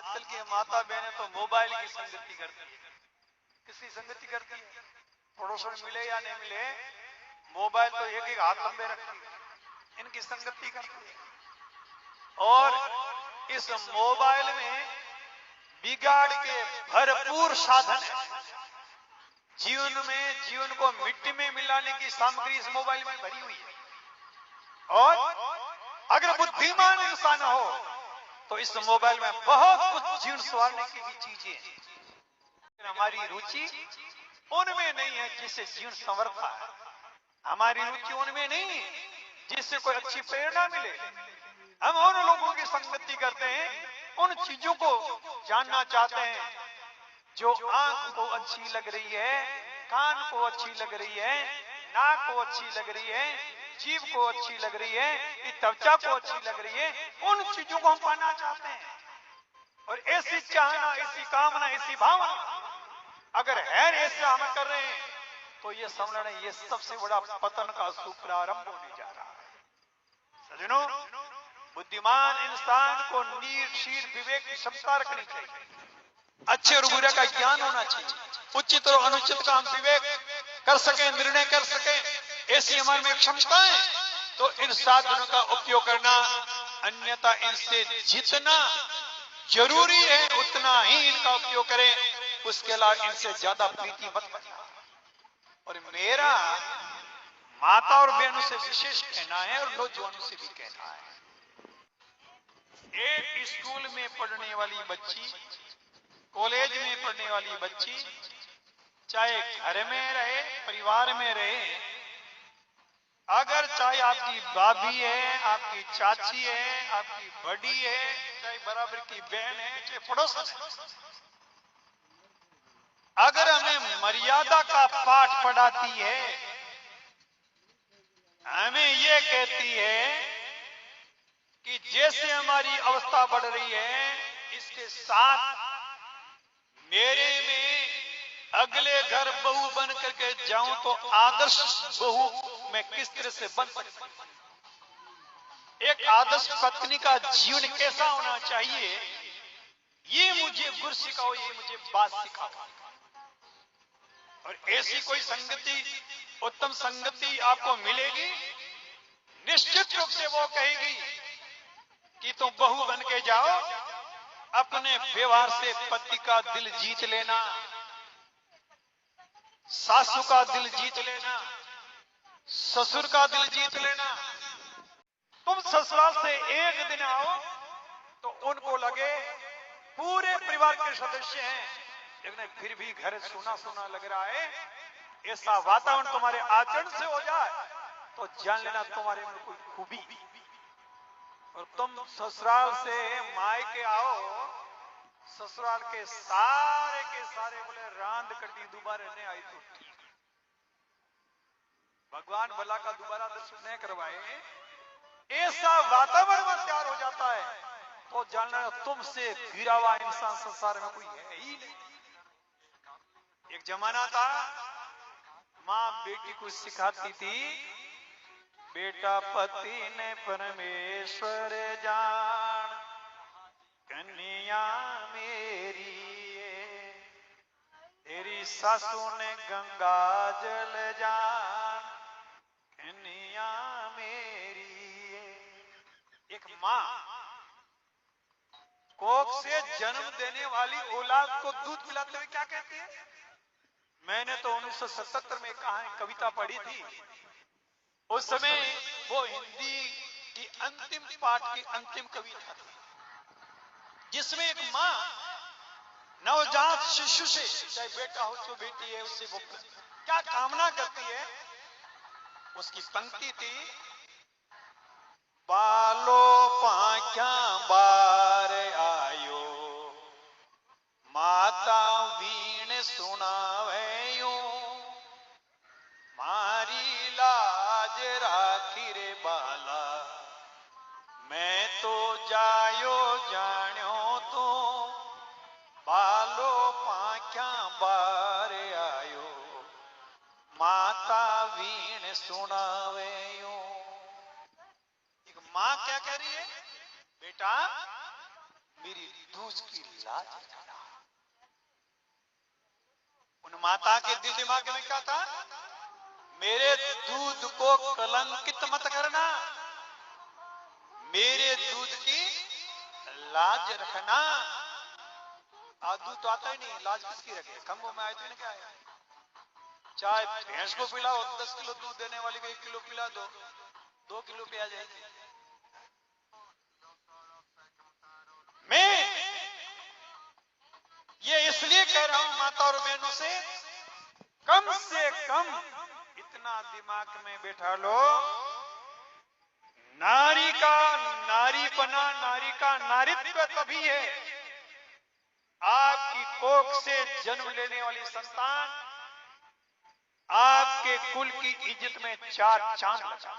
आजकल की माता बहनें तो मोबाइल की संगति करती है। किसकी संगति करती है? पड़ोसन मिले या नहीं मिले, मोबाइल तो एक एक हाथ लंबे रखती है, इनकी संगति करती है। और इस मोबाइल में बिगाड़ के भरपूर साधन है। जीवन को मिट्टी में मिलाने की सामग्री इस मोबाइल में भरी हुई है। और अगर बुद्धिमान इंसान हो तो इस मोबाइल में बहुत कुछ जीवन संवारने की भी चीजें हैं। हमारी रुचि उनमें नहीं है जिससे जीवन संवरता है। हमारी रुचि उनमें नहीं है जिससे कोई अच्छी प्रेरणा मिले। हम उन लोगों की संगति करते हैं, उन चीजों को जानना चाहते हैं जो आंख को अच्छी लग रही है, कान को अच्छी लग रही है, नाक को अच्छी लग रही है, जीभ को अच्छी लग रही है, त्वचा को अच्छी लग रही है। उन चीजों को हम पाना चाहते हैं। और ऐसी चाहना, ऐसी कामना, ऐसी भावना अगर है, ऐसे हम कर रहे हैं, तो ये समझना ये सबसे बड़ा पतन का शुभारंभ होने जा रहा है। सज्जनों, बुद्धिमान इंसान को नीर शीर विवेक की क्षमता रखनी चाहिए। अच्छे और बुरे का ज्ञान होना चाहिए। उचित और अनुचित का हम विवेक कर सके, निर्णय कर सके, ऐसी हमारे में क्षमता है। तो इन साधनों का उपयोग करना, अन्यथा इनसे जितना जरूरी है उतना ही इनका उपयोग करें। उसके अलावा इनसे ज्यादा प्रीति मत करना। और मेरा माता और बहनों से विशेष कहना है और नौजवानों से भी कहना है, एक स्कूल में पढ़ने वाली बच्ची, कॉलेज में पढ़ने वाली बच्ची, चाहे घर में रहे, परिवार में रहे, अगर चाहे आपकी भाभी है, आपकी चाची है, आपकी बड़ी है, चाहे बराबर की बहन है, चाहे पड़ोसन है, अगर हमें मर्यादा का पाठ पढ़ाती है, हमें यह कहती है कि जैसे हमारी अवस्था बढ़ रही है, इसके साथ मेरे में अगले घर बहू बन करके जाऊं तो आदर्श बहू मैं किस तरह से बन सकता हूं, एक आदर्श पत्नी का जीवन कैसा होना चाहिए, ये मुझे गुरु सिखाओ, ये मुझे बात सिखाओ। और ऐसी कोई संगति, उत्तम संगति आपको मिलेगी, निश्चित रूप से वो कहेगी कि तुम बहू बन के जाओ, अपने व्यवहार से पति का दिल जीत लेना, सासू का दिल जीत लेना, ससुर का दिल जीत लेना। तुम ससुराल से एक दिन आओ तो उनको लगे पूरे परिवार के सदस्य हैं, लेकिन फिर भी घर सुना सुना लग रहा है। ऐसा वातावरण तुम्हारे आचरण से हो जाए तो जान लेना तुम्हारे में कोई खूबी। और तुम ससुराल से मायके आओ, ससुराल के सारे बोले रांद कर दी, दोबारा नहीं आई तो ठीक, भगवान भला का दोबारा दर्शन नहीं करवाए, ऐसा वातावरण तैयार हो जाता है तो जानना तुमसे गिरा हुआ इंसान संसार में कोई है ही नहीं। एक जमाना था, मां बेटी को सिखाती थी, बेटा पति ने परमेश्वर जान, कन्या मेरी है, तेरी सासू ने गंगा जल जान, कन्या मेरी है। एक मां कोख से जन्म देने वाली औलाद को दूध पिलाते हुए क्या कहती है? मैंने तो 1977 में कविता पढ़ी थी। उस समय वो हिंदी की अंतिम पाठ की अंतिम कविता थी, जिसमें एक मां नवजात शिशु से, चाहे बेटा हो चाहे बेटी है, उससे वो क्या कामना करती है। उसकी पंक्ति थी, बालो पाख्या बार आयो, माता वीण सुनावे यूं, मारी लाज राखी रे बाला, मैं तो जायो जान्यो तू, बालो पाख्या बार आयो, माता वीण सुनावे यूं। एक मां क्या कह रही है? बेटा दूध की लाज रखना। उन माता के दिल दिमाग में क्या था? मेरे दूध को कलंकित मत करना, मेरे दूध की लाज रखना। आज दूध तो आता ही नहीं, लाज किसकी रखे? खंभों में आए तो क्या है? चाहे भैंस को पिलाओ 10 किलो दूध देने वाली को 1 किलो पिला दो, 2 किलो पे आ जाएगी। मैं ये इसलिए कह रहा हूं माता और बहनों से कम इतना दिमाग में बैठा लो, नारी का नारीपना, नारी का नारीत्व तभी है आपकी कोख से जन्म लेने वाली संतान आपके कुल की इज्जत में 4 चांद लगा।